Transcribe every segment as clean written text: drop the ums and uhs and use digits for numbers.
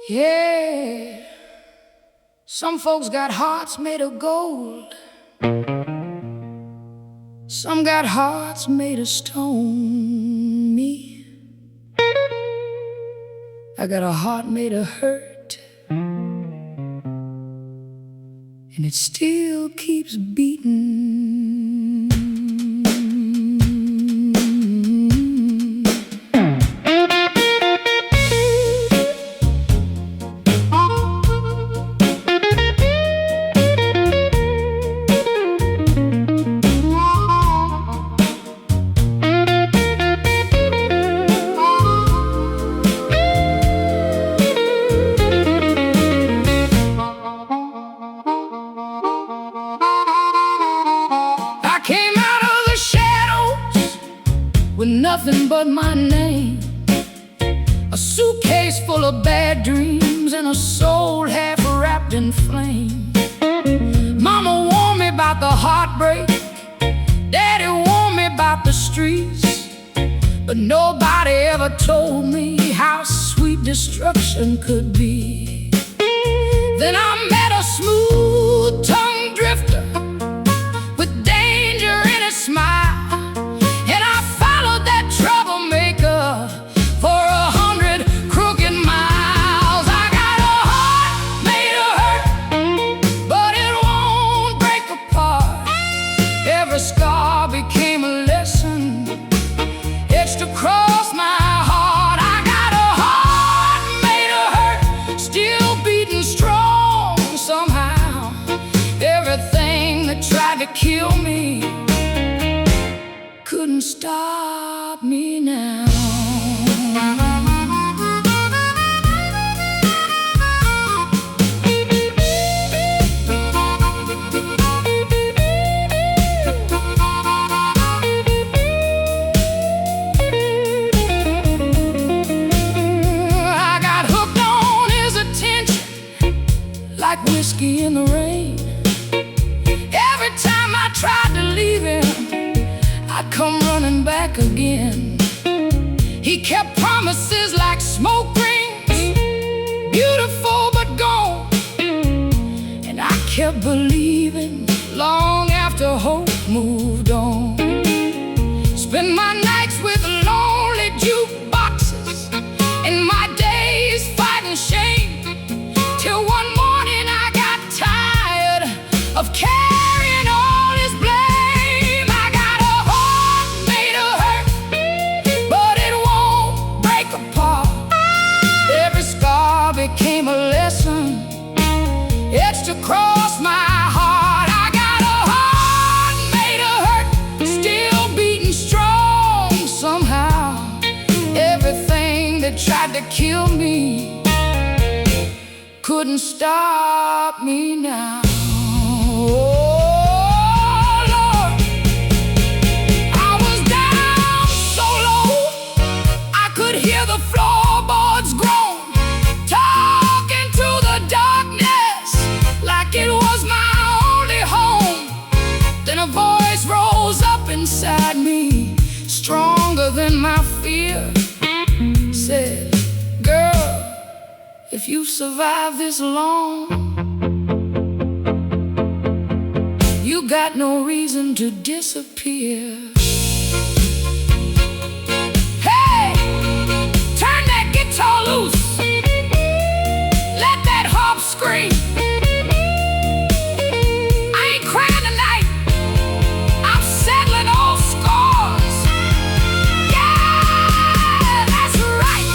Yeah, some folks got hearts made of gold, some got hearts made of stone. Me, I got a heart made of hurt, and it still keeps beating. With nothing but my name, a suitcase full of bad dreams, and a soul half wrapped in flame. Mama warned me about the heartbreak, Daddy warned me about the streets, but nobody ever told me how sweet destruction could be. Then I met a smooth-tongued drifter with danger in his smile, for 100 crooked miles. I got a heart made of hurt, but it won't break apart. Every scar became a lesson etched across my heart. I got a heart made of hurt, still beating strong somehow. Everything that tried to kill me couldn't stop me now. Like whiskey in the rain. Every time I tried to leave him, I'd come running back again. He kept promises like smoke rings, beautiful but gone. And I kept believing long after hope moved on. Spend my nights with lonely jukeboxes and my days fighting shame, till one morning I got tired of carrying all his blame. I got a heart made of hurt, but it won't break apart. Every scar became a lesson etched across my heart. I got a heart made of hurt, still beating strong somehow. Everything that tried to kill me couldn't stop me now. Oh, Lord, I was down so low I could hear the floorboards groan, talking to the darkness like it was my only home. Then a voice rose up inside me, stronger than my fear, said, "Girl, if you've survived this long, you got no reason to disappear." Hey, turn that guitar loose, let that harp scream. I ain't crying tonight, I'm settling all scores. Yeah, that's right.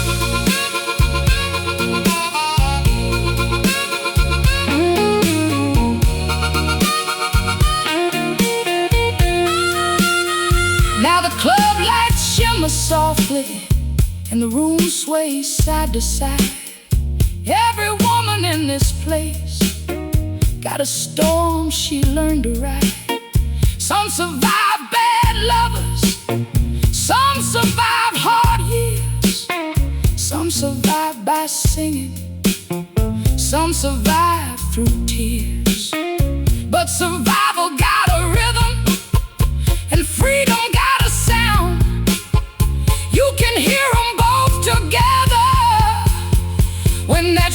Now the club lights shimmer softly, and the room sways side to side. Every woman in this place got a storm she learned to ride. Some survive bad lovers, some survive hard years, some survive by singing, some survive through tears. But survival got a rhythm, and freedom got a sound. You can hear them both together when that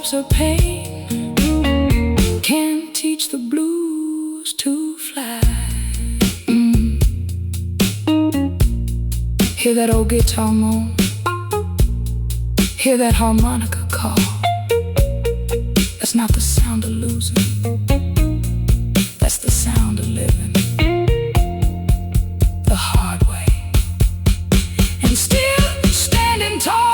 stops her pain, can't teach the blues to fly. Hear that old guitar moan, hear that harmonica call. That's not the sound of losing, that's the sound of living the hard way and still standing tall.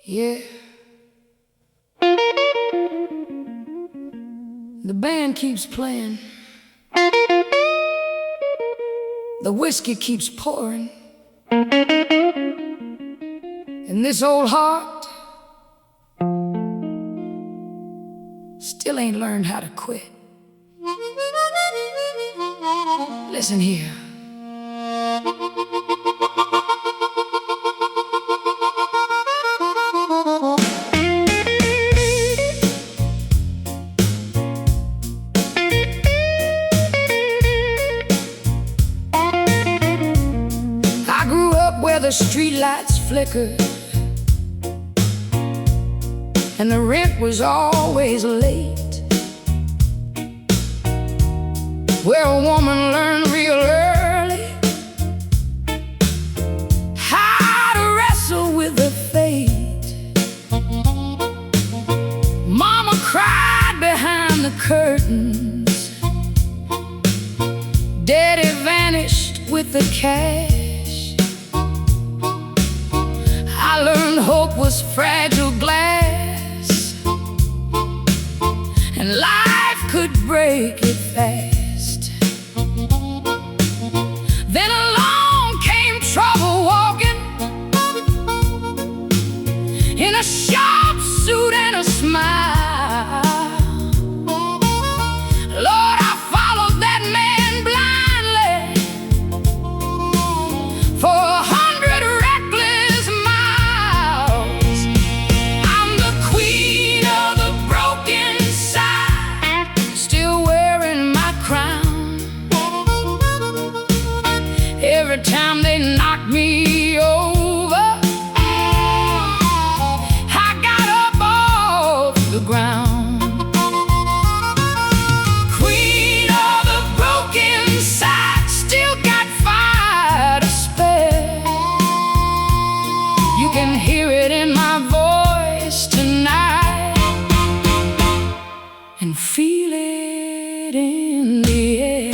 Yeah. The band keeps playing, the whiskey keeps pouring, and this old heart still ain't learned how to quit. Listen here. Where the streetlights flickered and the rent was always late, where a woman learned real early how to wrestle with her fate. Mama cried behind the curtains, Daddy vanished with the cash. I learned hope was fragile glass, and life could break it fast. Then along came trouble walking in a sharp suit and a smile. Lord, I followed that man blindly for 100 reckless miles. I'm the queen of the broken side, still wearing my crown. Every time they knock me over, I got up off the ground. Queen of the broken side, still got fire to spare. You can hear it in my voice tonight and feel it in the air.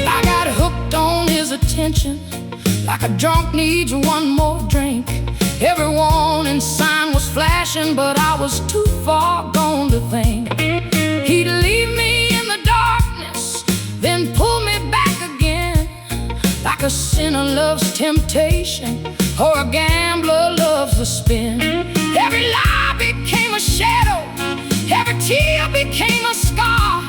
I got hooked on his attention like a drunk needs one more drink. Every warning sign was flashing, but I was too far gone to think he'd leave me in the darkness, then pull me back again. Like a sinner loves temptation, or a gambler loves a spin. Every lie became a shadow, every tear became a scar.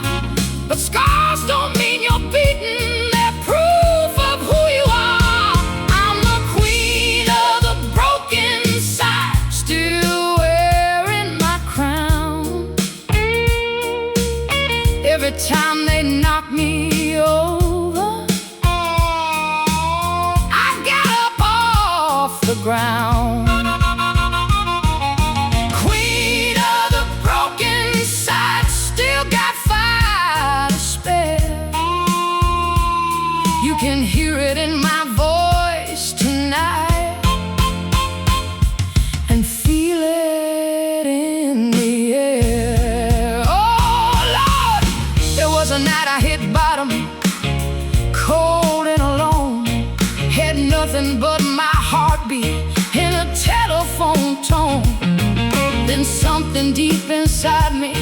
But scars don't mean you're beaten, they're proof of who you are. I'm the queen of the broken side, still wearing my crown. Every time they knock me over, I get up off the ground. Queen of the broken side, still got fire to spare. You can hear it in my voice tonight and feel it in the air. Oh Lord, there was a night I hit bottom, cold and alone, had nothing but my heartbeat in a telephone tone. Then something deep inside me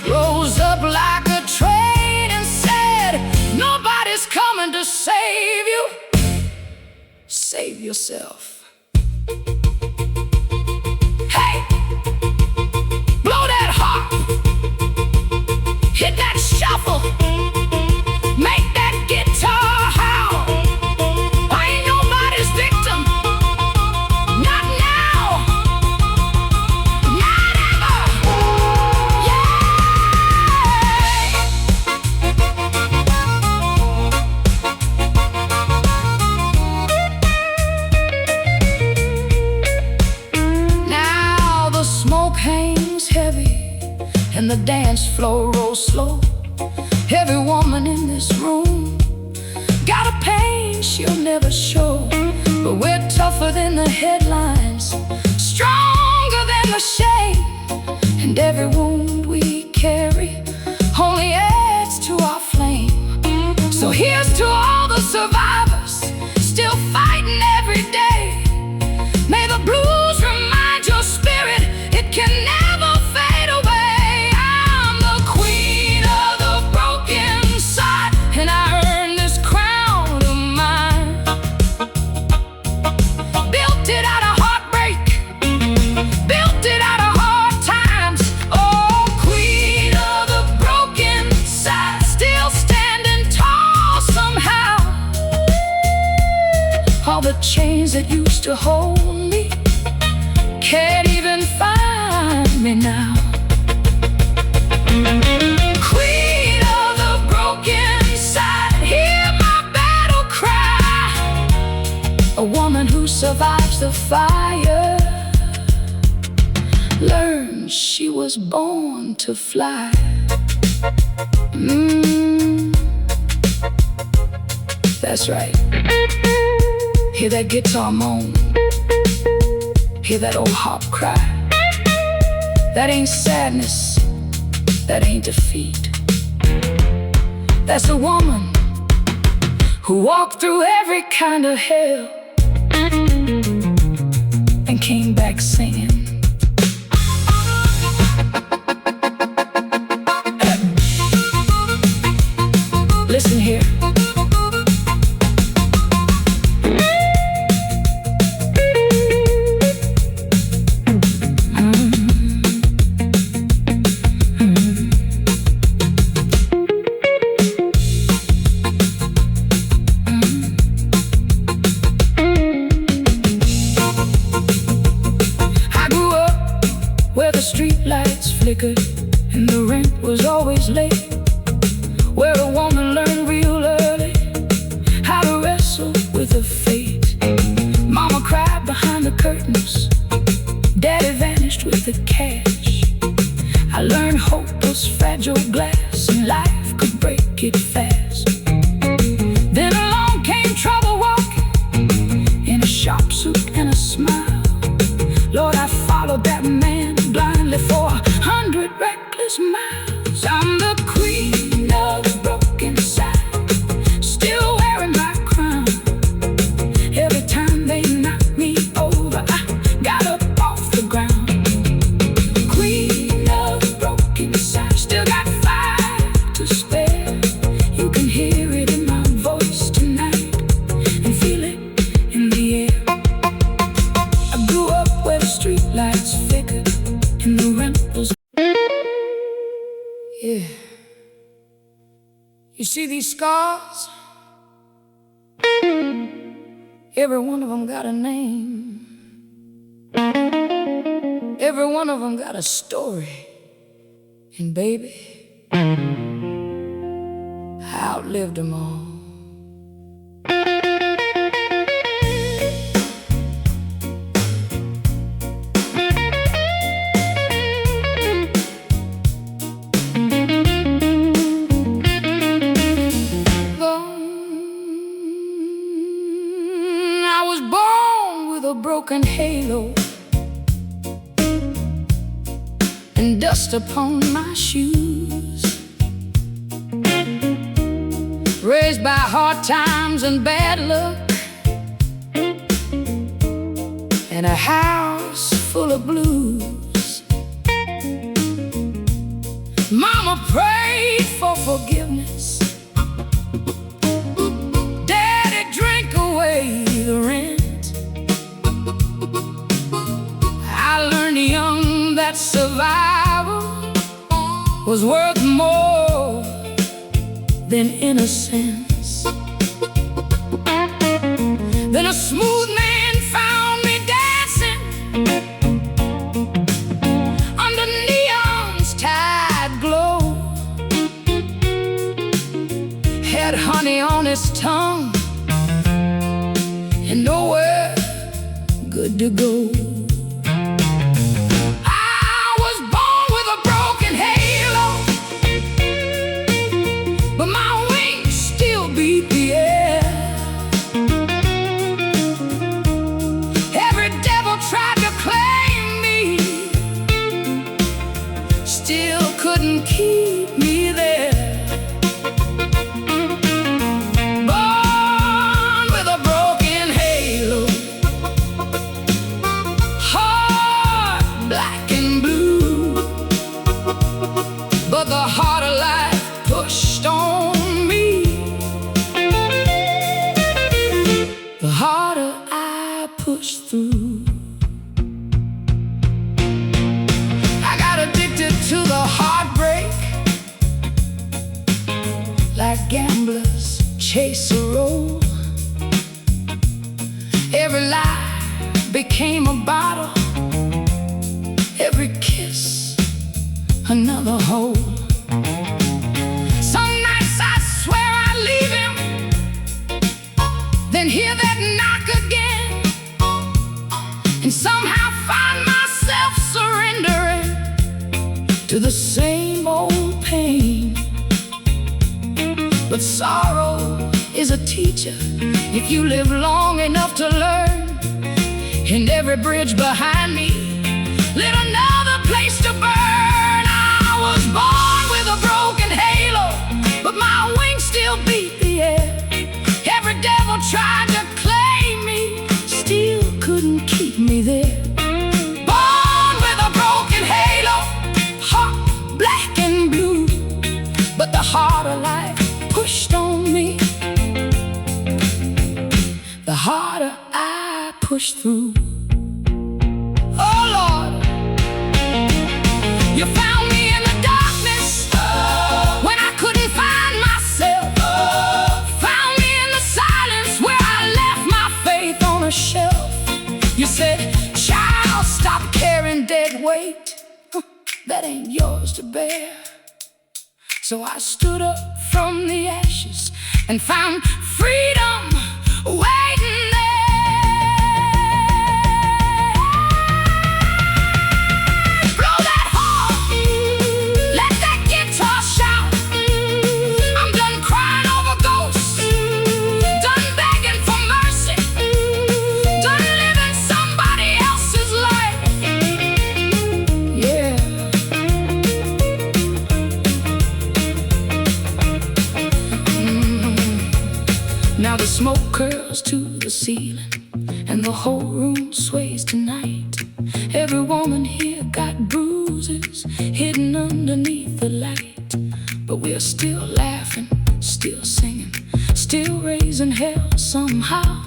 rose up like a train and said, nobody's coming to save you. Save yourself. Hey, blow that the dance floor rolls slow. Every woman in this room got a pain she'll never show, but we're tougher than the headlines, stronger than the shame, and every wound we carry only adds to our flame. So here's to all the survivors still fighting every day. May the blues remind your spirit it can never fade away. I'm the queen of the broken side, and I earned this crown of mine. Built it out of heartbreak, built it out of hard times. Oh, queen of the broken side, still standing tall somehow. All the chains that used to hold me can't even find me now. Queen of the broken side, hear my battle cry. A woman who survives the fire learned she was born to fly. That's right. Hear that guitar moan, hear that old harp cry. That ain't sadness, that ain't defeat. That's a woman who walked through every kind of hell and came back singing. Listen here. Where the street lights flickered and the rent was always late, where a woman learned real early how to wrestle with her fate. Mama cried behind the curtains, Daddy vanished with the cash. I learned hope was fragile glass and life could break it fast. Then along came trouble walking in a sharp suit and a smile. Lord, I followed that man blindly for 100 reckless miles. I'm the queen of the broken side, still wearing my crown. Every time they knock me over, I got up off the ground. Queen of the broken side, still got fire to spare. You can hear it in my voice tonight and feel it in the air. I grew up where the street lights flickered and the rent was. Yeah. You see these scars? Every one of them got a name. Every one of them got a story. And baby, I outlived them all. I was born with a broken halo and dust upon my shoes, raised by hard times and bad luck, and a house full of blues. Mama prayed for forgiveness, Daddy drank away the rent. I learned young that survival was worth more than innocence. Then a smooth man found me dancing under neon's tide glow. Had honey on his tongue and nowhere good to go. I was born with a broken halo push through. I got addicted to the heartbreak, like gamblers chase a roll. Every lie became a bottle, every kiss another hole. Some nights I swear I'd leave him, then hear that knock again, and somehow find myself surrendering to the same old pain. But sorrow is a teacher if you live long enough to learn. And every bridge behind me lit another place to burn. I was born with a broken halo, but my wings still beat the air. Every devil tried to claim me, still couldn't keep me there. Born with a broken halo, heart black and blue, but the heart of life pushed on me. The harder I pushed through. Oh Lord, you found me in the darkness when I couldn't find myself. Found me in the silence where I left my faith on a shelf. You said, child, stop carrying dead weight. That ain't yours to bear. So I stood up from the ashes and found freedom waiting there. Blow that horn, let that guitar shout. I'm done crying over ghosts, done begging for mercy, done living somebody else's life. Yeah. Now the smoke curls to the ceiling, and the whole room sways tonight. Every woman here got bruises hidden underneath the light. But we're still laughing, still singing, still raising hell somehow.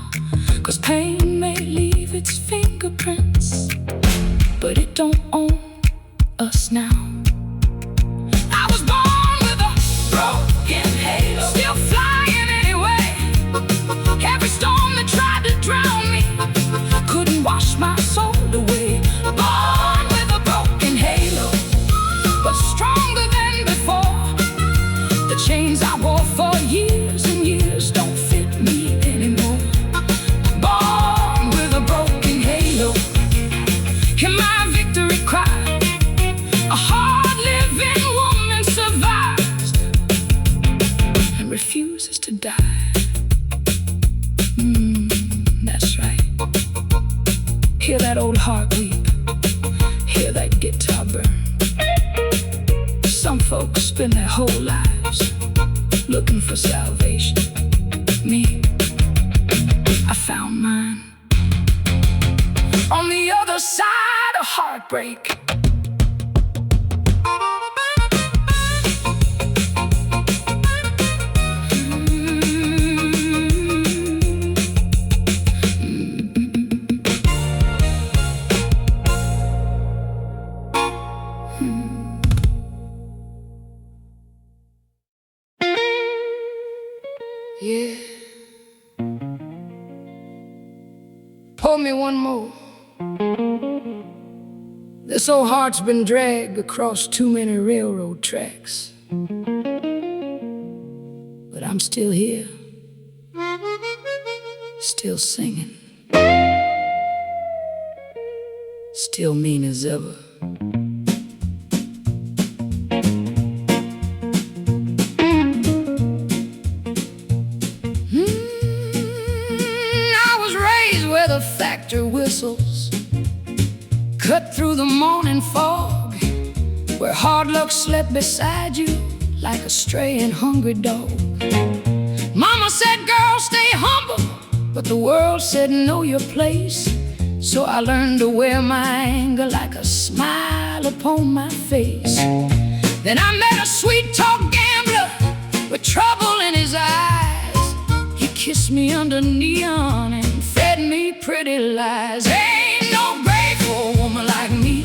'Cause pain may leave its fingerprints, but it don't own us now. I was born with a broken halo, still flying anyway. Every storm that tried to drown me couldn't wash my soul away. Born with a broken halo, but stronger than before. The chains I wore for years and years don't fit me anymore. Born with a broken halo, hear my victory cry. A hard-living woman survives and refuses to die. That's right. Hear that old heart weep, hear that guitar burn. Some folks spend their whole lives looking for salvation. Me, I found mine on the other side of heartbreak. Yeah. Pour me one more. This old heart's been dragged across too many railroad tracks, but I'm still here, still singing, still mean as ever. The factory whistles cut through the morning fog, where hard luck slept beside you like a stray and hungry dog. Mama said, girl, stay humble, but the world said, know your place. So I learned to wear my anger like a smile upon my face. Then I met a sweet-talk gambler with trouble in his eyes. He kissed me under neon and fed fed me pretty lies. Ain't no grave for a woman like me.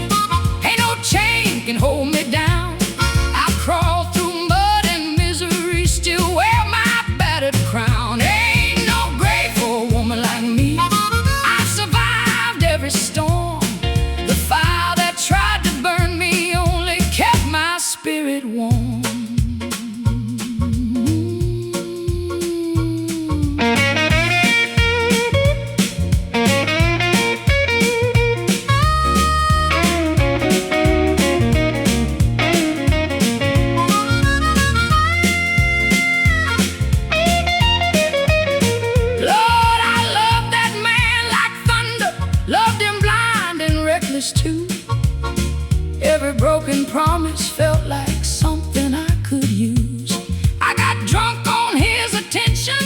Ain't no chain can hold me down. I crawl through mud and misery, still wear my battered crown. Ain't no grave for a woman like me. I've survived every storm. The fire that tried to burn me only kept my spirit warm. Too. Every broken promise felt like something I could use. I got drunk on his attention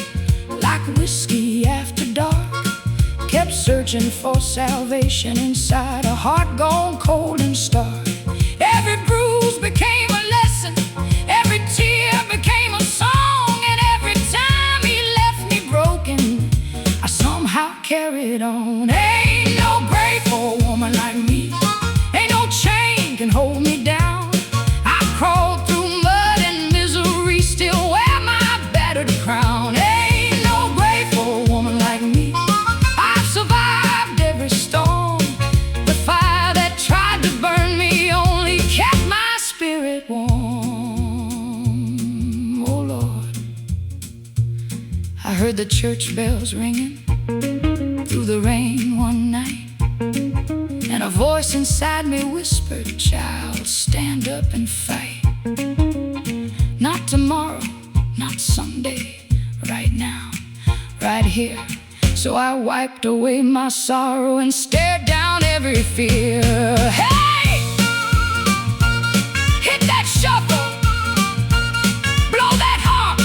like whiskey after dark. Kept searching for salvation inside a heart gone cold and stark. Every bruise became a lesson, every tear became a song, and every time he left me broken, I somehow carried on. Ain't no grave for a woman like me. Ain't no chain can hold me down. I crawled through mud and misery, still wear my battered crown. Ain't no grave for a woman like me. I've survived every storm. The fire that tried to burn me only kept my spirit warm. Oh Lord, I heard the church bells ringing through the rain one night, and a voice inside me whispered, "Child, stand up and fight. Not tomorrow, not someday, right now, right here." So I wiped away my sorrow and stared down every fear. Hey! Hit that shuffle, blow that harp,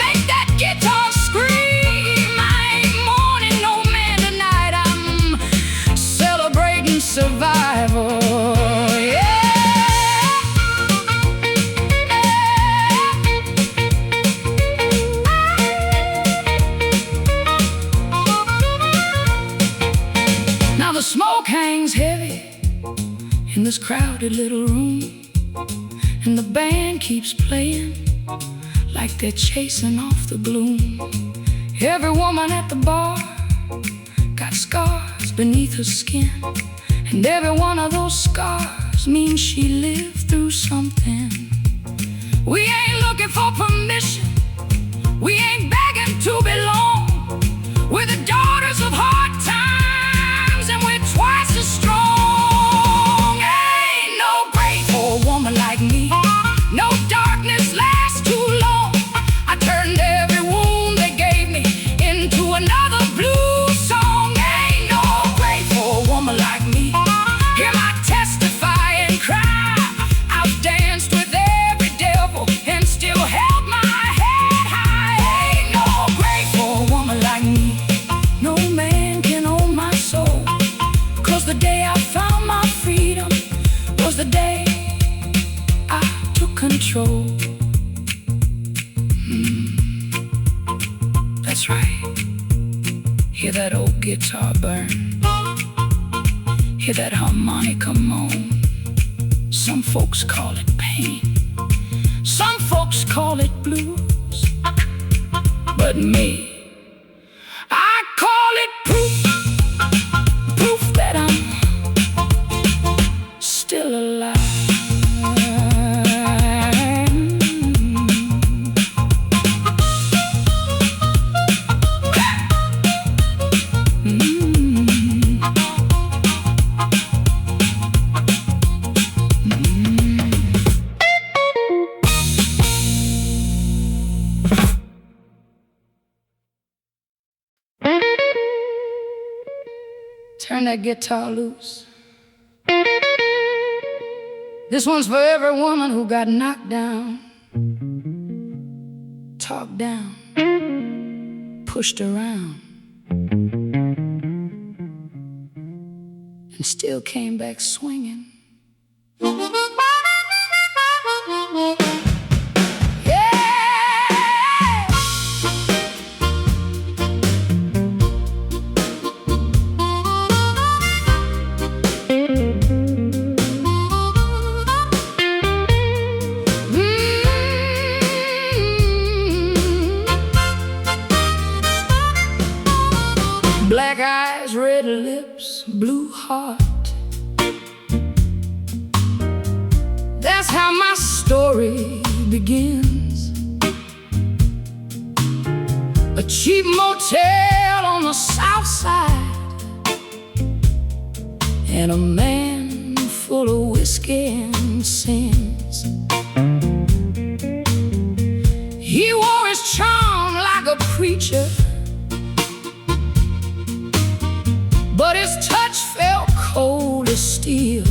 make that guitar scream. Survival, yeah. Now the smoke hangs heavy in this crowded little room, and the band keeps playing like they're chasing off the gloom. Every woman at the bar got scars beneath her skin, and every one of those scars means she lived through something. We ain't looking for permission, we ain't begging to belong. We're the daughters of hard times, and we're twice as strong. Ain't no grave for a woman like me. No darkness lasts too long. I turned every wound they gave me into another blue song. Ain't no grave for a woman like me. Hear my testify and cry. I've danced with every devil and still held my head high. Ain't no grave for a woman like me. No man can own my soul, 'cause the day I found my freedom was the day I took control. That's right. Hear that old guitar burn, hear that harmonica moan. Some folks call it pain, some folks call it blues, but me, I call it proof, proof that I'm still alive. Turn that guitar loose. This one's for every woman who got knocked down, talked down, pushed around, and still came back swinging. Yeah! Black eyes, red lips, blue heart. That's how my story begins. A cheap motel on the south side, and a man full of whiskey and sins. He wore his charm like a preacher, but his touch felt cold as steel.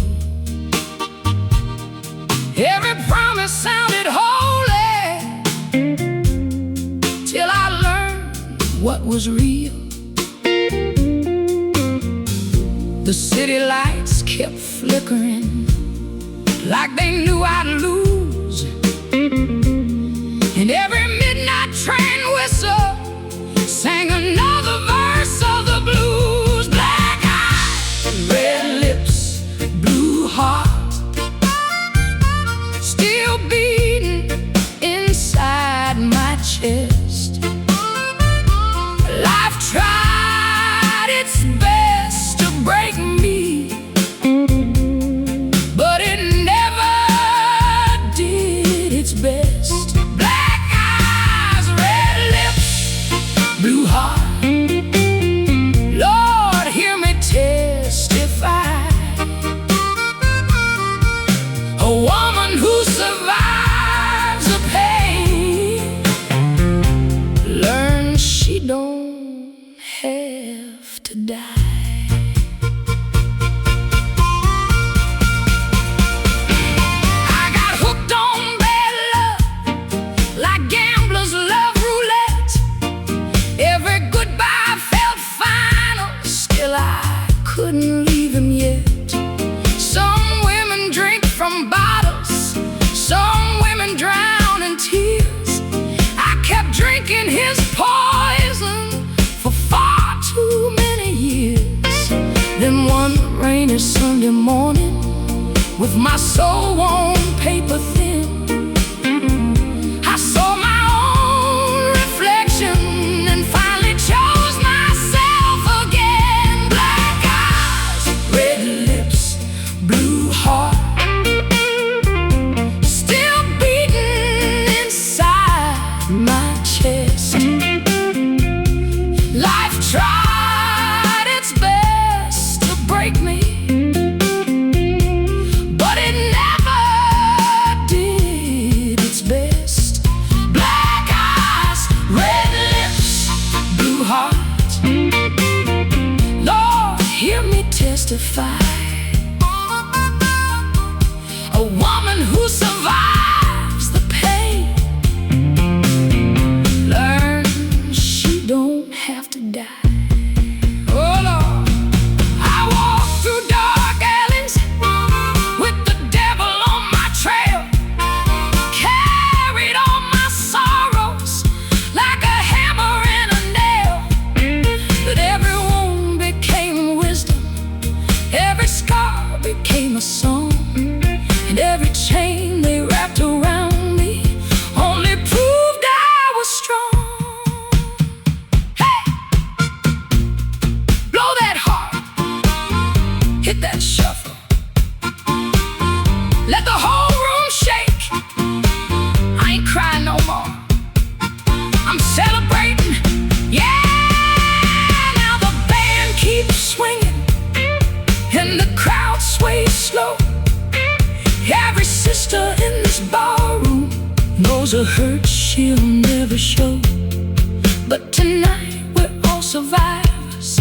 Every promise sounded holy, till I learned what was real. The city lights kept flickering, like they knew I'd lose. And every midnight train whistle sang another verse of the blues. Black eyes, red lips, blue heart, still beating inside my chest. Life tried its best to break me, but it never did its best. Black eyes, red lips, blue heart. Lord, hear me testify. A woman who survives the pain learns she don't have to die. I got hooked on bad love, like gamblers love roulette. Every goodbye felt final, still I couldn't leave him yet. Some women drink from bottles, some women drown in tears. I kept drinking his poison for far too many years. Then one rainy Sunday morning, with my soul on paper thin, I saw my own reflection and finally chose myself again. Black eyes, red lips, blue heart, still beating inside my chest. Life tried its best to break me, but it never did its best. Black eyes, red lips, blue heart. Lord, hear me testify. A woman who survives the pain learns she don't have to die. Oh Lord, I walk through dark alleys with the devil on my trail, carried all my sorrows like a hammer and a nail. But every wound became wisdom, every scar became a song, and every chain they wrapped around me only proved I was strong. Hey! Blow that harp, hit that shuffle, let the whole room shake. I ain't crying no more, I'm celebrating. Yeah! Now the band keeps swinging and the crowd sways slow. Every sister in this barroom knows a hurt she'll never show. But tonight we're all survivors.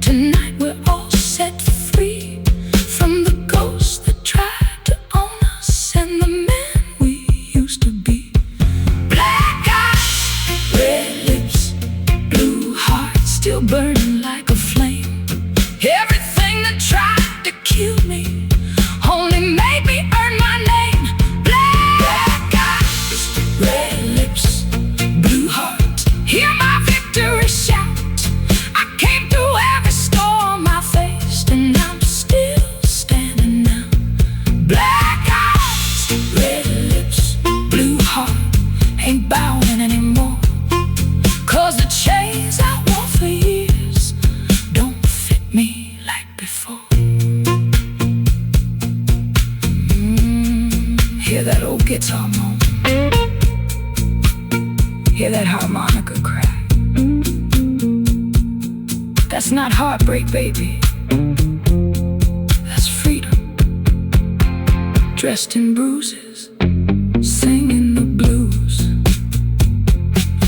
Tonight we're all set free from the ghosts that tried to own us and the men we used to be. Black eyes, red lips, blue heart, still burning like a flame. Everything that tried to kill me only made me earn my name. Black eyes, red lips, blue heart, hear my victory shout. I came through every storm I faced, and I'm still standing now. Black eyes, red lips, blue heart, ain't bowing anymore, 'cause the chains I wore for years That's not heartbreak, baby. That's freedom. Dressed in bruises, singing the blues,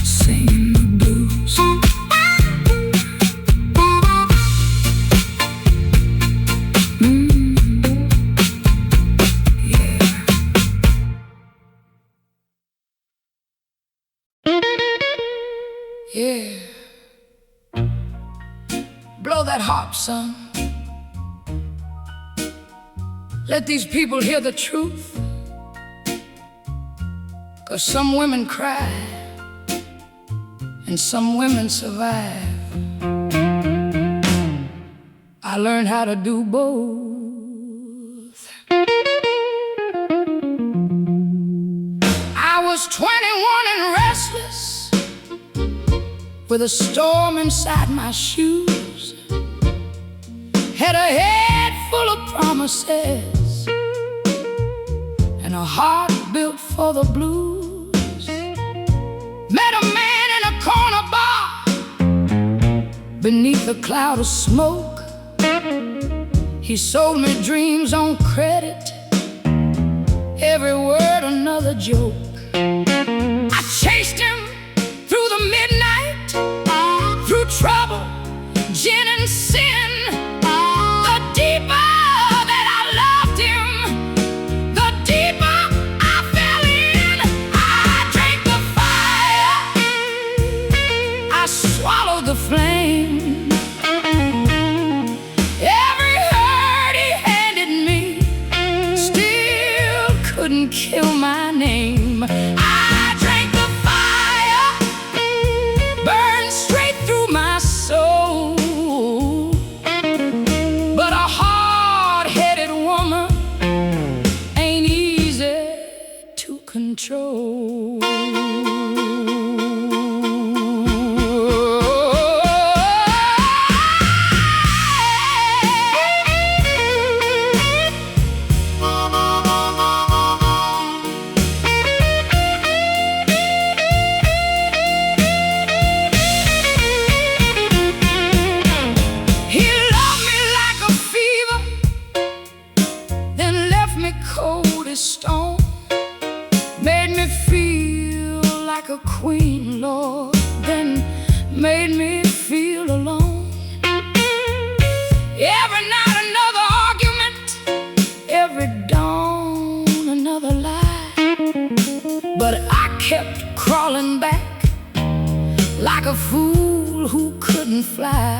singing the blues. Yeah. Blow that harp, son. Let these people hear the truth. 'Cause some women cry and some women survive. I learned how to do both. I was 21 and restless, with a storm inside my shoes. Had a head full of promises and a heart built for the blues. Met a man in a corner bar beneath a cloud of smoke. He sold me dreams on credit, every word another joke. I chased him through the midnight, through trouble, gin and sin. The deeper that I loved him, the deeper I fell in. I drank the fire, I swallowed the flame. Every hurt he handed me still couldn't kill my name. I drank the fire, burned straight through my soul. But a hard-headed woman ain't easy to control. He loved me like a fever, then left me cold as stone. Made me feel like a queen, Lord, then made me feel alone. Every night another argument, every dawn another lie. But I kept crawling back like a fool who couldn't fly.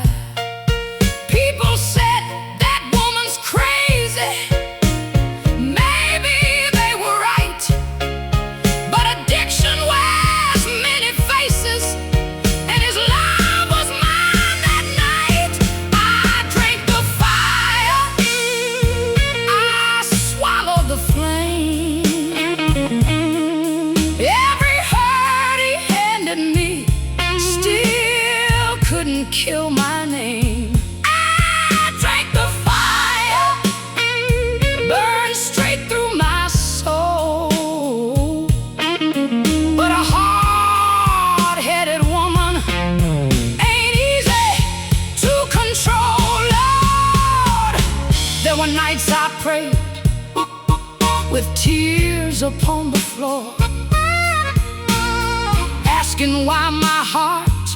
People said that woman's crazy. Maybe they were right, but addiction wears many faces, and his love was mine that night. I drank the fire, I swallowed the flame. Every hurt he handed me still couldn't kill my name. I drank the fire, burned straight through my soul. But a hard-headed woman ain't easy to control, Lord. There were nights I prayed with tears upon the floor, asking why my heart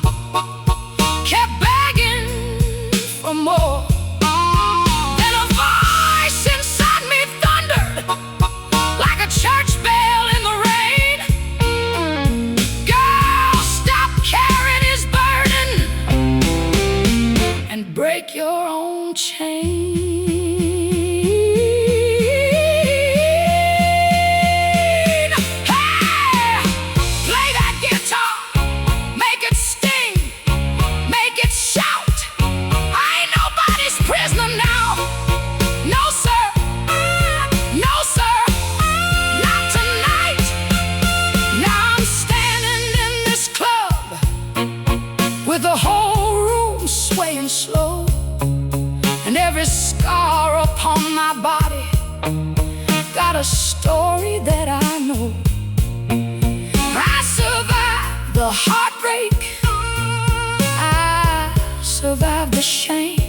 kept begging for more. Then a voice inside me thundered like a church bell in the rain. Girl, stop carrying his burden and break your own chain. Hey, play that guitar, make it sting, make it shout. I ain't nobody's prisoner now. No sir, no sir, not tonight. Now I'm standing in this club with the whole room swaying slow, and every scar upon my body got a story that I know. I survived the heartbreak, I survived survive the shame.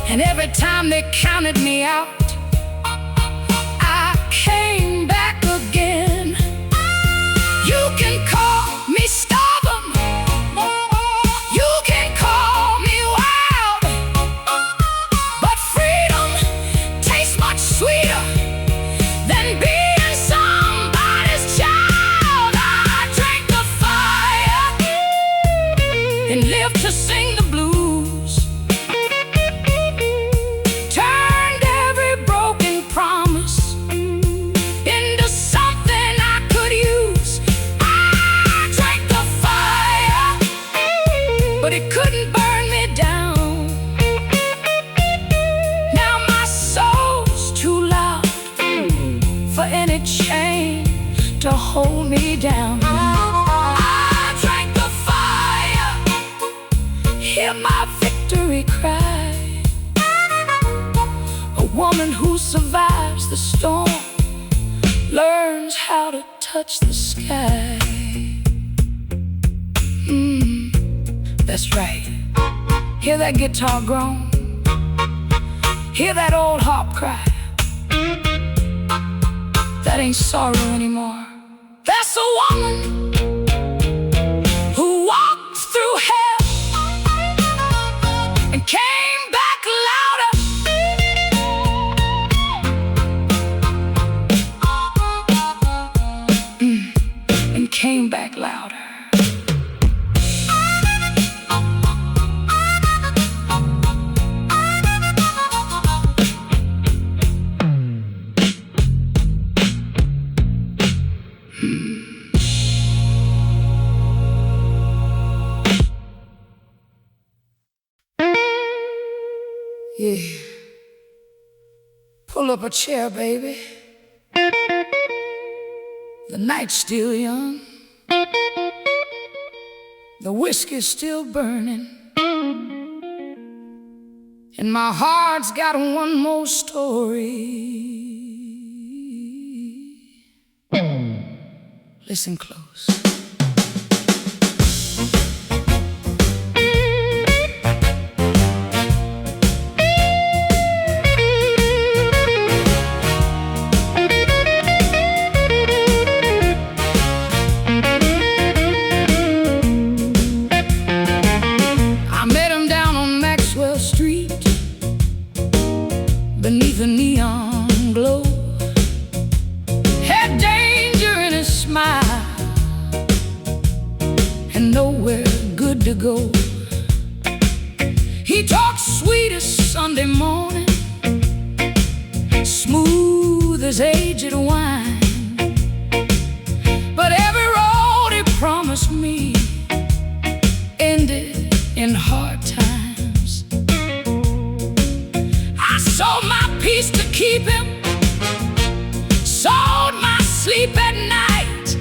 And every time they counted me out, I came back again. You can call me stubborn, you can call me wild, but freedom tastes much sweeter than being somebody's child. I drank the fire and lived to sing the blues, turned every broken promise into something I could use. I drank the fire, but it couldn't burn me down. Now my soul's too loud for any chain to hold me down. I drank the fire, hear my victory cry. A woman who survives the storm learns how to touch the sky. That's right. Hear that guitar groan, hear that old harp cry. That ain't sorrow anymore. That's a woman who walked through hell and came back louder. And came back louder. Yeah. Pull up a chair, baby. The night's still young, the whiskey's still burning, and my heart's got one more story. Listen close. Beneath a neon glow, had danger in his smile and nowhere good to go. He talked sweet as Sunday morning, smooth as aged wine, but every road he promised me ended in hard times. I sold my peace to keep him, sold my sleep at night,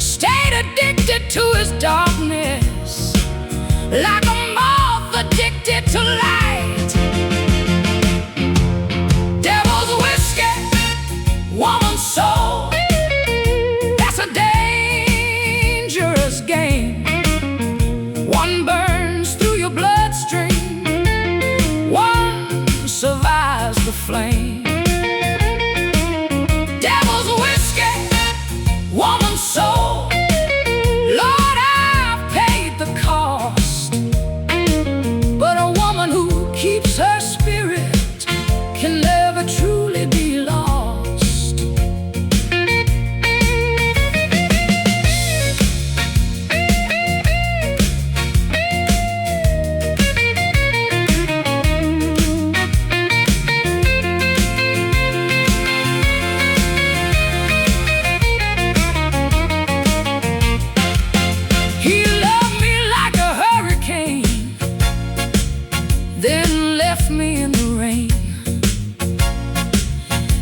stayed addicted to his darkness like a moth addicted to light. Devil's whiskey, woman's soul, that's a dangerous game. One burns through your bloodstream, one survives the flame. Devil's whiskey, woman's soul, Lord, I've paid the cost, but a woman who keeps her spirit can never truly be lost. He loved me like a hurricane, then left me in the rain.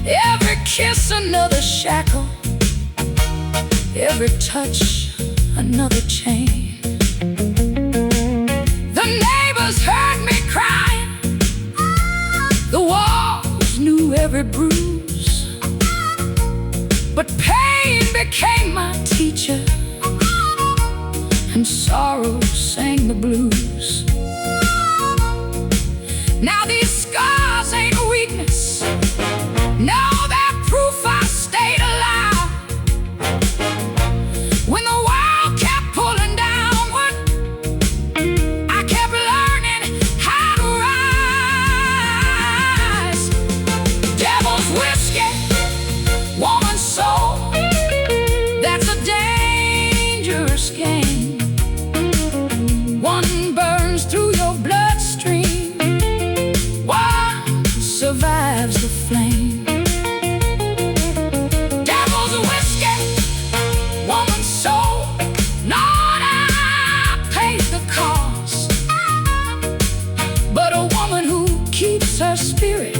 Every kiss another shackle, every touch another chain. The neighbors heard me crying, the walls knew every bruise, but pain became my teacher and sorrow sang the blues. Now these scars ain't a weakness, no, they're proof I stayed alive. When the world kept pulling downward, I kept learning how to rise. Devil's whiskey, woman's soul, that's a dangerous game. One burns through your bloodstream, one survives the flame. Devil's whiskey, woman's soul, Lord, I paid the cost. But a woman who keeps her spirit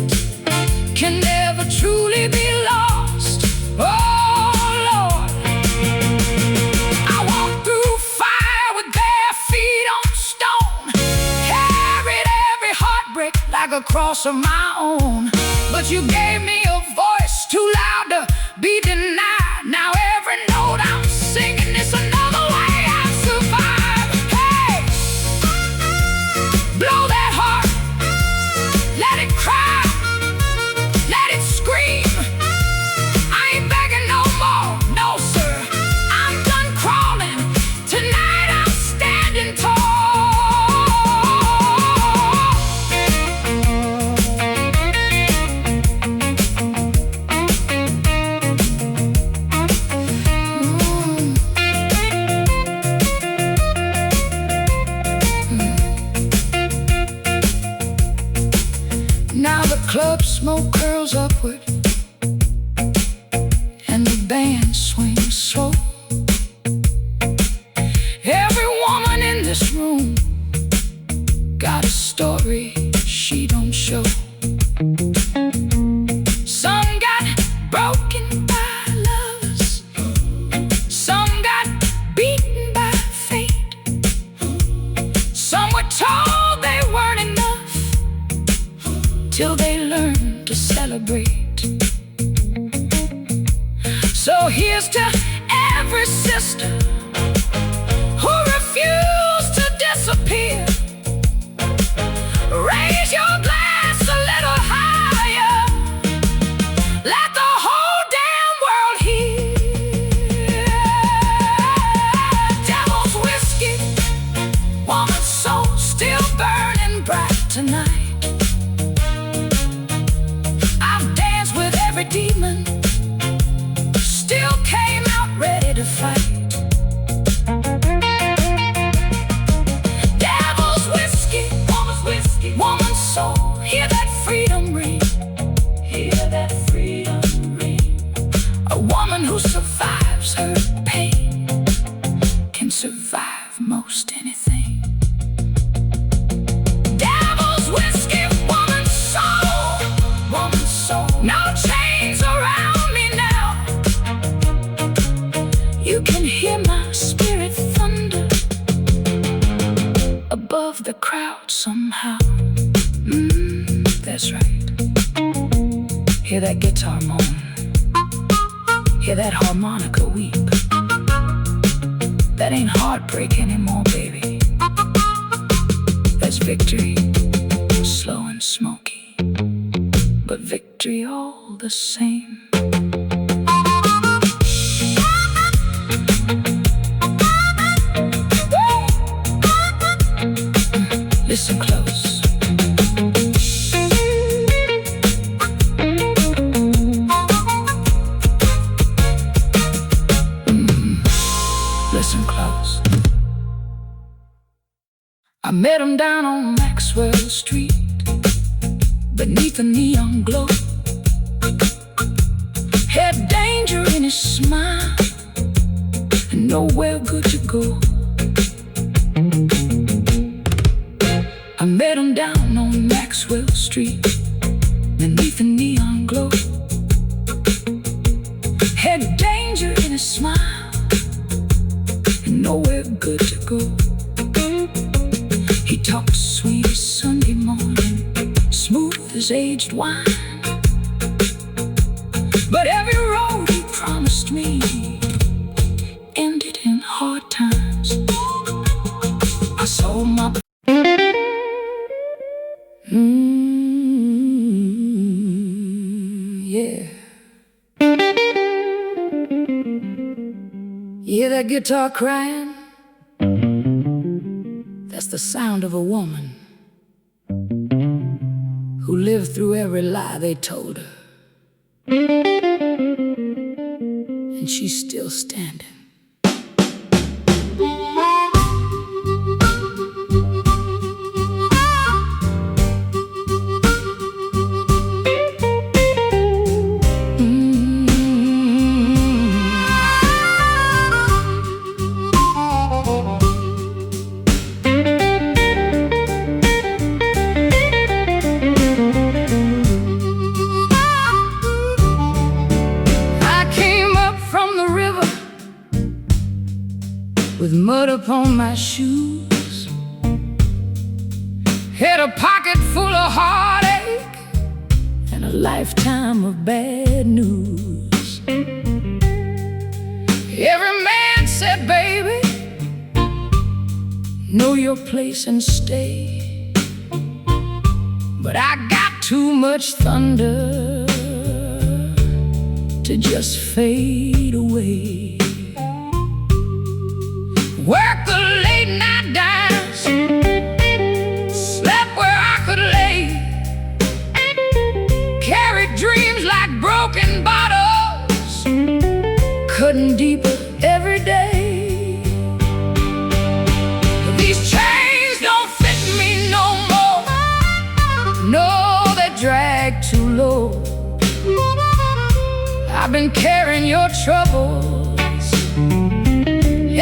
can never truly be lost. Oh Lord, I walked through fire with bare feet on stone, carried every heartbreak like a cross of my own. But you gave me a voice too loud to be denied. Now every note I'm singing is another way I survive. Hey, blow that heart, let it cry, let it scream. I ain't begging no more, no sir, I'm done crawling. Tonight I'm standing tall. Now the club smoke curls upward and the band swings slow. Every woman in this room got a story she don't show. Some got broken by lovers, some got beaten by fate, some were told they weren't enough till they learned to celebrate. So here's to every sister who refused to disappear. Raise your glass a little higher, let the whole damn world hear. Devil's whiskey, woman's soul, still burning bright tonight. I've danced with every demon, still came out ready to fight. Devil's whiskey, woman's soul, hear that freedom ring, hear that freedom ring. A woman who survives her pain can survive most anything. Devil's whiskey, woman's soul, no chains around me now. You can hear my spirit thunder above the crowd somehow. That's right. Hear that guitar moan, hear that harmonica weep. That ain't heartbreak anymore, baby. That's victory, slow and smoky, but victory all the same. Listen close. Listen close. I met him down on Maxwell Street, beneath a neon glow. Had danger in his smile, and nowhere good to go. I met him down on Maxwell Street, beneath a neon glow. Had danger in his smile, and nowhere good to go. He talked sweet as Sunday morning, smooth as aged wine. But every road he promised me ended in hard times. hold my yeah. You hear that guitar crying? That's the sound of a woman who lived through every lie they told her, and she's still standing. With mud upon my shoes, had a pocket full of heartache and a lifetime of bad news. Every man said, baby, know your place and stay. But I got too much thunder to just fade away. Worked the late night diners, slept where I could lay, carried dreams like broken bottles, cutting deeper every day. These chains don't fit me no more, no, they drag too low. I've been carrying your troubles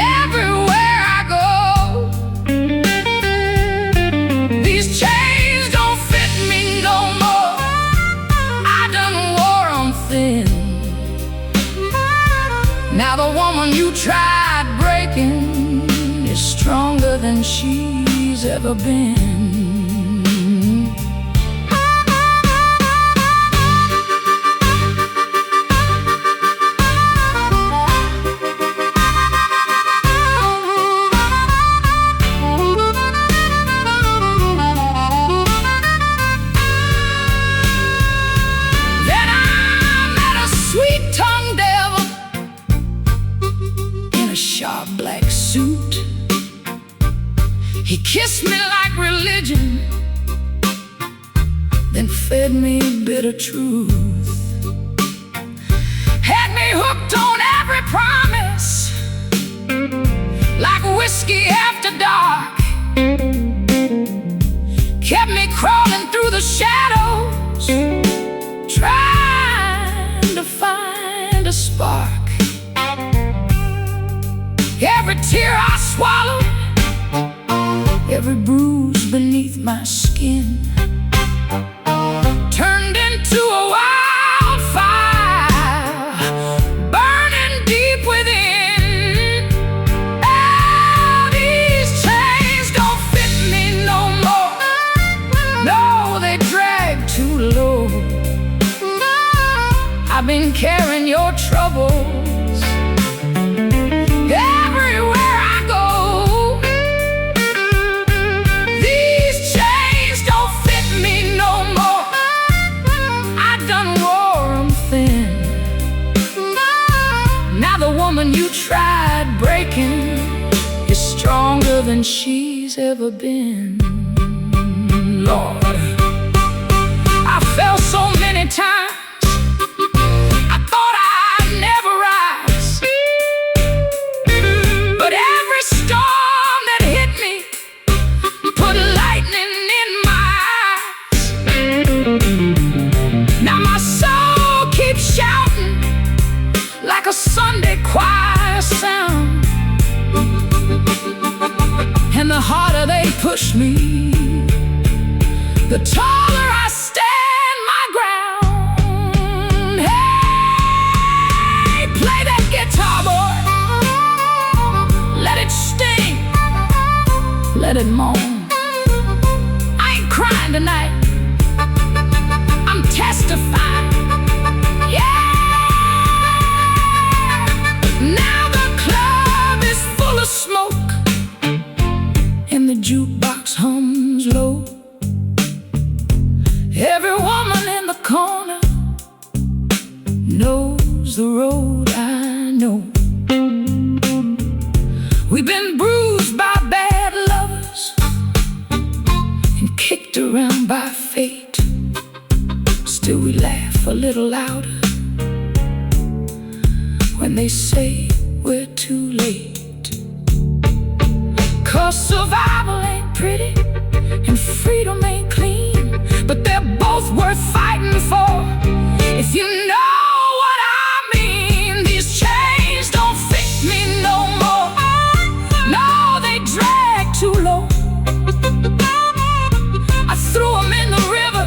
everywhere I go. These chains don't fit me no more, I done wore 'em thin. Now the woman you tried breaking is stronger than she's ever been. Sharp black suit, he kissed me like religion, then fed me bitter truth, had me hooked on every promise like whiskey after dark, kept me crawling through the shadows, trying to find a spark. Every tear I swallowed, every bruise beneath my skin, turned into a wildfire, burning deep within. Oh, these chains don't fit me no more, no, they drag too low. I've been carrying your troubles everywhere I go. These chains don't fit me no more, I done wore 'em thin. Now the woman you tried breaking is stronger than she's ever been. Lord, I fell so many times, I thought I'd never rise. But every storm that hit me put lightning in my eyes. Now my soul keeps shouting like a Sunday choir sound, and the harder they push me, the taller I stand my ground. Hey, play that guitar, boy, let it sting, let it moan. I ain't crying tonight, I'm testifying. Yeah, now the club is full of smoke, and the jukebox hums low. Every woman in the corner knows the road I know. We've been bruised by bad lovers and kicked around by fate. Still we laugh a little louder when they say we're too late. 'Cause survival ain't pretty and freedom ain't clean, but they're both worth fighting for, if you know what I mean. These chains don't fit me no more. No, they drag too low. I threw them in the river,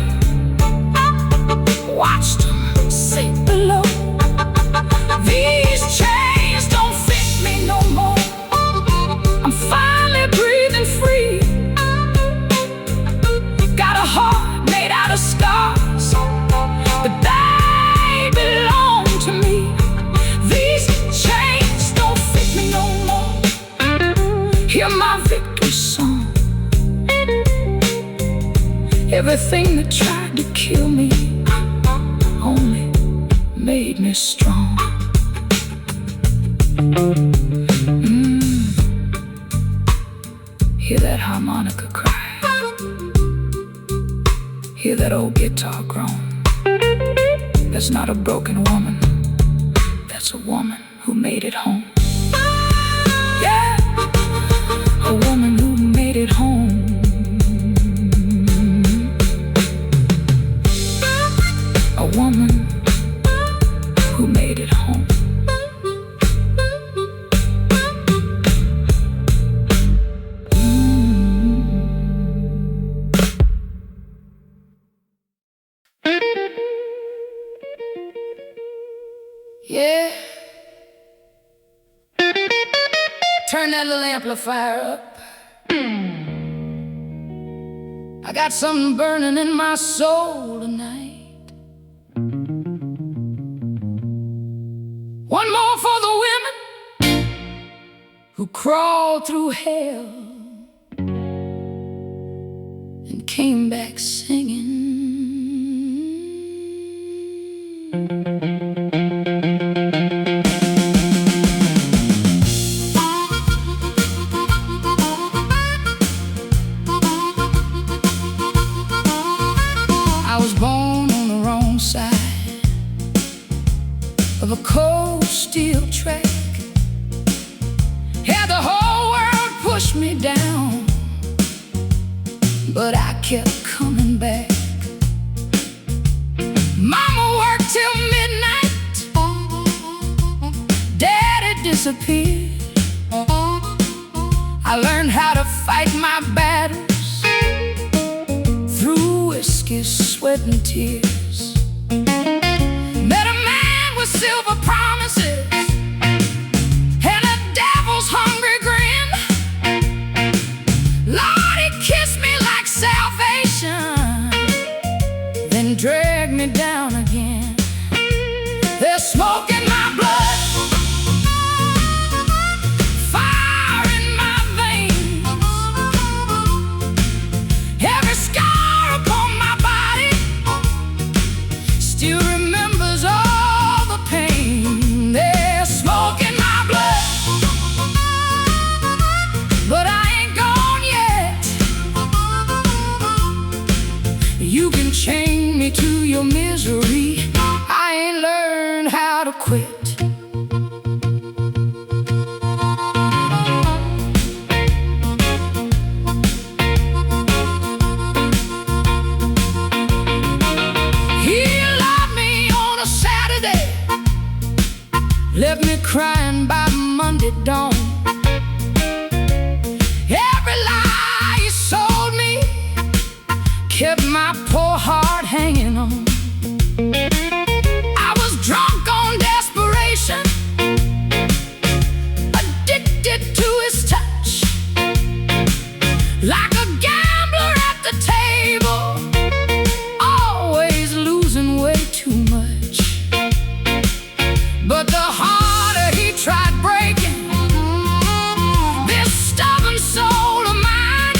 watched them sink below. These chains don't fit me no more. I'm finally breathing free. Got a heart made out of scars, but they belong to me. These chains don't fit me no more. Hear my victory song. Everything that tried to kill me only made me strong. Hear that harmonica cry. Hear that old guitar groan. That's not a broken woman. That's a woman who made it home. Yeah, a woman who made it home. A woman who made it home. Yeah. Turn that little amplifier up. I got something burning in my soul tonight. One more for the women who crawled through hell and came back singing. I was born on the wrong side of a cold steel track. Had the whole world push me down, but I kept coming back. Mama worked till midnight, Daddy disappeared. I learned how to fight my battles through whiskey, sweat and tears. Met a man with silver promises and a devil's hungry grin. Lord, he kissed me like salvation, then dragged me down again. There's smoke in my blood, fire in my veins. Every scar upon my body still remembers all the pain. There's smoke in my blood, but I ain't gone yet. You can chain me to your misery, I ain't learned how to quit. He loved me on a Saturday, left me crying by Monday dawn. Every lie he sold me kept my poor heart hanging on. I was drunk on desperation, addicted to his touch. Like a gambler at the table, always losing way too much. But the harder he tried breaking, this stubborn soul of mine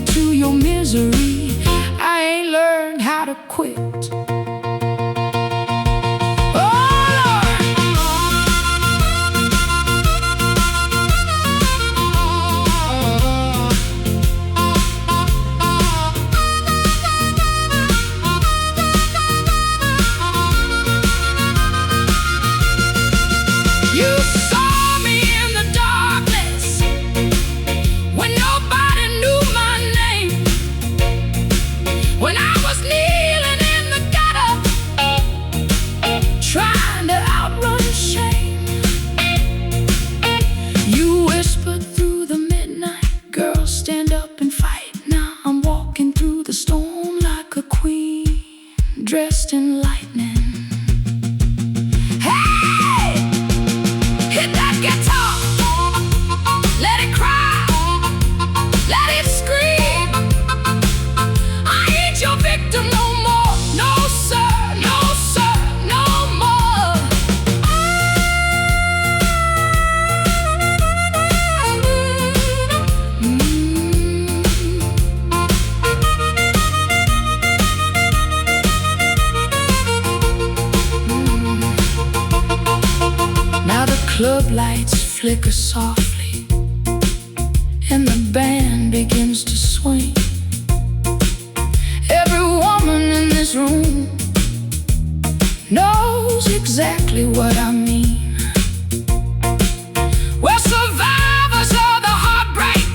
to your misery. I ain't learned how to quit. Dressed in lightning. Hey! Hit that guitar. Let it cry. Let it scream. I ain't your victim no more. No sir, no sir, no more. Club lights flicker softly, and the band begins to swing. Every woman in this room knows exactly what I mean. We're survivors of the heartbreak.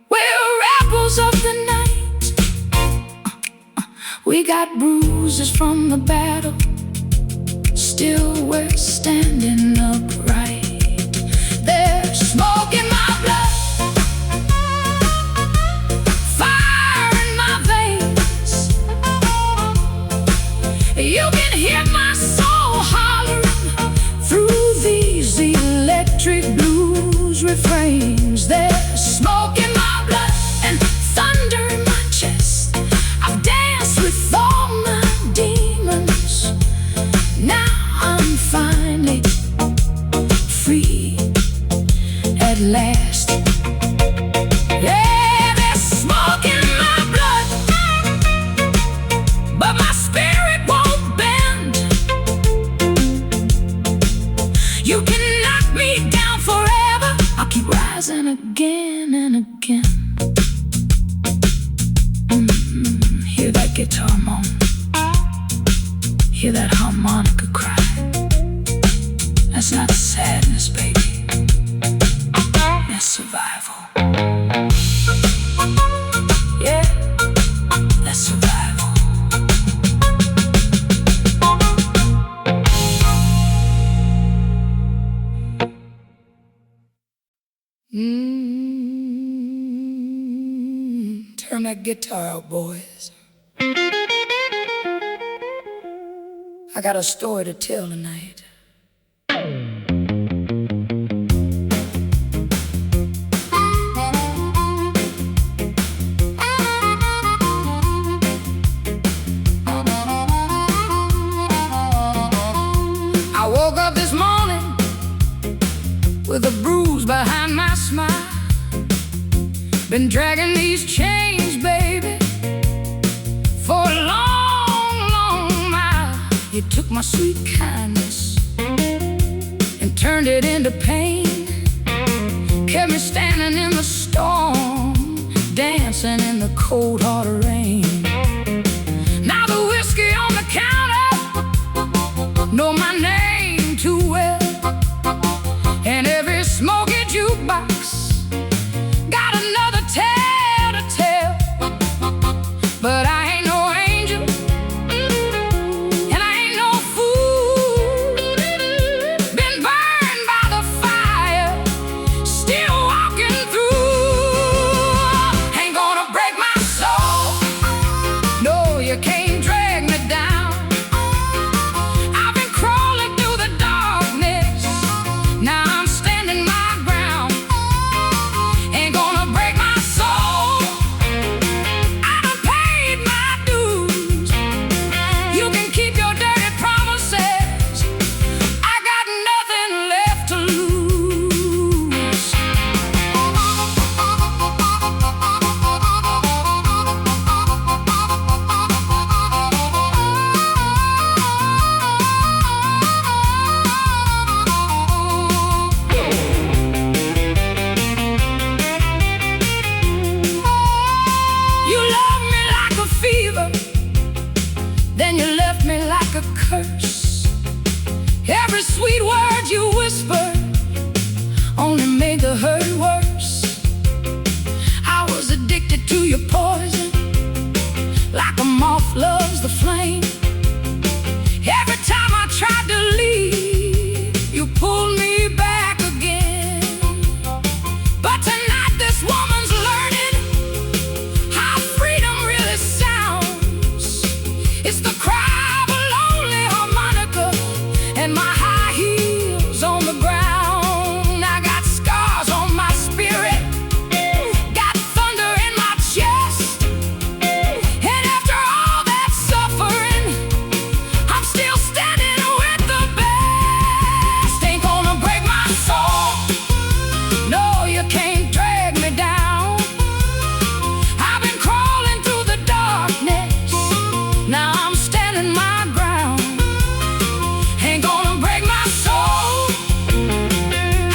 We're rebels of the night. We got bruises from the battle. Still we're standing upright. There's smoke in my blood, fire in my veins. You can hear my soul hollering through these electric blues refrains. There's smoke in my blood and thunder in my chest. I've danced with all my demons. Now I'm finally free at last. Yeah, there's smoke in my blood, but my spirit won't bend. You can knock me down forever. I'll keep rising again and again. Hear that guitar moan. Hear that harmonica cry. That's not sadness, baby. That's survival. Yeah, that's survival. Turn that guitar out, boys. I got a story to tell tonight. I woke up this morning with a bruise behind my smile. Been dragging these chains, baby, for a long, long mile. You took my sweet kindness and turned it into pain. Kept me standing in the storm, dancing in the cold hard rain. Now the whiskey on the counter know my name too well, and every smoky jukebox got another tale to tell. But I ain't no angel, and I ain't no fool. Been burned by the fire, still walking through. Ain't gonna break my soul. Every sweet word you whispered only made the hurt worse. I was addicted to your poison, like a moth loves the flame. Every time I tried to leave, you pulled me back again. But tonight this woman's learning how freedom really sounds. It's the cry of a lonely harmonica and my high heels on the ground. I got scars on my spirit, got thunder in my chest, and after all that suffering, I'm still standing with the best. Ain't gonna break my soul, no, you can't drag me down. I've been crawling through the darkness, now I'm standing my ground. Ain't gonna break my soul,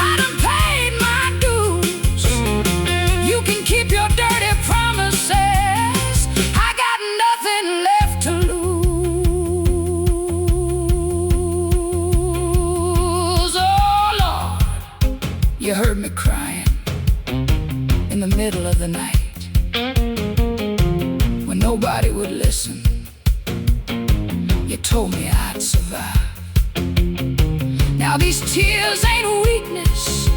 I done paid my dues. You can keep your dirty promises, I got nothing left to lose. Oh Lord, you heard me crying in the middle of the night when nobody would listen. You told me I'd survive. Now these tears ain't weakness,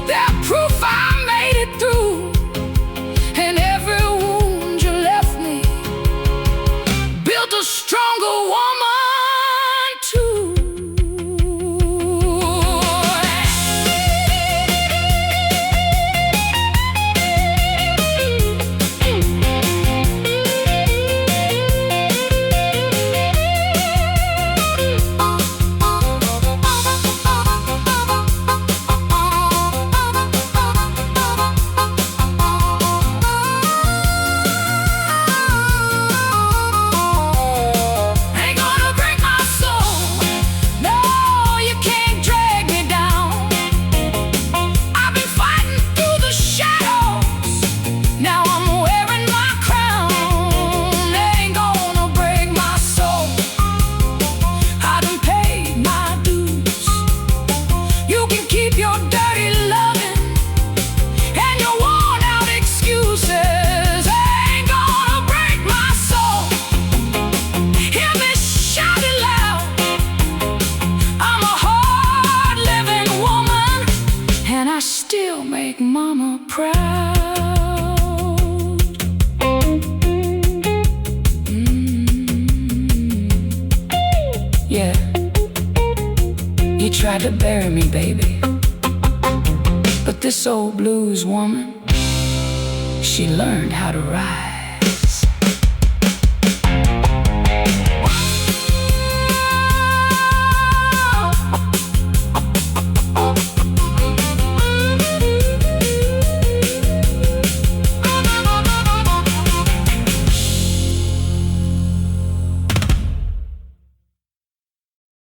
they're proof I made it through. And every wound you left me built a stronger woman too. Ain't gonna break my soul, no, you can't drag me down. I've been fighting through the shadows, now I'm wearing my crown. Ain't gonna break my soul, I done paid my dues. You can keep your dirty loving and your worn out excuses. Ain't gonna break my soul, hear me shout it loud. I'm a hard living woman, and I still make mama proud. Yeah, you tried to bury me, baby, but this old blues woman, she learned how to ride.